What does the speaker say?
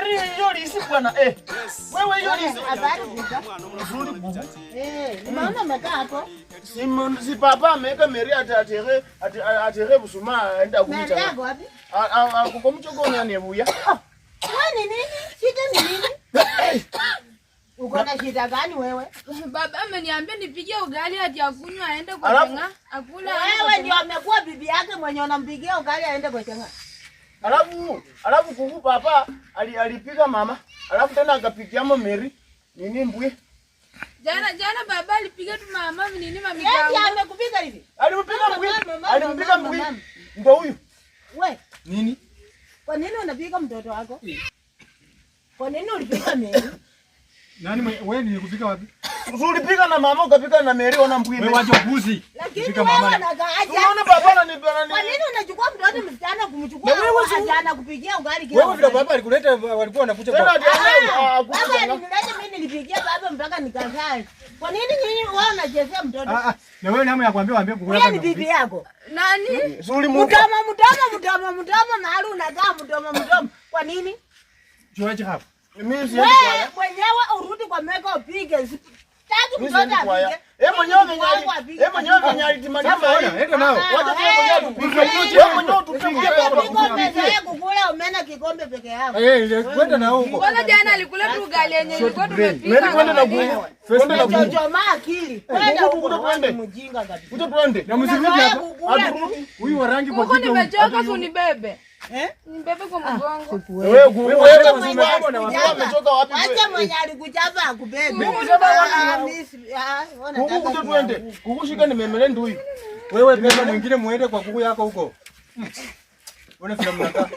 hiyo lisi bwana Wewe hiyo lisi habari buka. Nzuri bubu. Mama amekaa hapo. Si papa ameweka Mary atere busuma aenda kumcha. Mary yako wapi? Kuko mchogoni anebuya. Kwani nini? Shida ni nini? Uko na shida gani wewe? Baba ameniambia nipigie ugali hadi akunywa aende kwa Chenga. Akula. Wewe ndio amekuwa bibi yake mwenye unampigia ugali aende kwa Chenga. Alafu kuku papa alipika mama. Alafu tena akapikia Mary nini mbwe. Jana baba alipiga tu mama nini mami yangu. Yeye amekupika hivi? Alimpika mbwe. Ndio huyu. Wewe. Nini? Kwa nini unapika mtoto wako? Kwa nini ulipika Mary? Nani wewe nilikupika wapi? Ulipika na mama ukapika na Mary ona mbwe. Wewe waje upuzi. Lakini wewe unakaaje? Unaona baba ananipana. Kwa nini unachukua mtoto msichana kumchukua jana kupigia ugali kile? Wewe vile baba alikuleta walikuwa wanakuja kwa. Baba alinileta mimi nilipigia baba mpaka nikakaa. Kwa nini nyinyi wao unachezea mtoto? Na wewe namu ya kuambia waambie kukula. Wewe ni bibi yako. Nani? Mdomo mahali unakaa mdomo. Kwa nini? Joaje hapo? Mimi si wewe mwenyewe urudi kwa meka upige. Tatu mtoto apige. Mwenyewe mwenyewe timania maana. Enda nao. Wacha tu mwenyewe tupige baba. Umezoea kukula umena kikombe peke yako. Kwenda na huko. Kwanza jana alikula tu ugali yenyewe ilikuwa tumepika. Mimi kwenda na kuku. Kwenda na kuku. Choma akili. Kwenda huko twende. Mjinga kabisa. Kuja twende. Na msirudi hapo. Huyu wa rangi kwa kichwa. Huko nimechoka tu nibebe. Nibebe kwa mgongo. Wewe umechoka wapi wewe? Acha mwenye alikuchapa akubebe. Kuku kuja twende. Kuku shika nimemele ndio huyu. Wewe pesa mwingine muende kwa kuku yako huko. Ona filamu naka.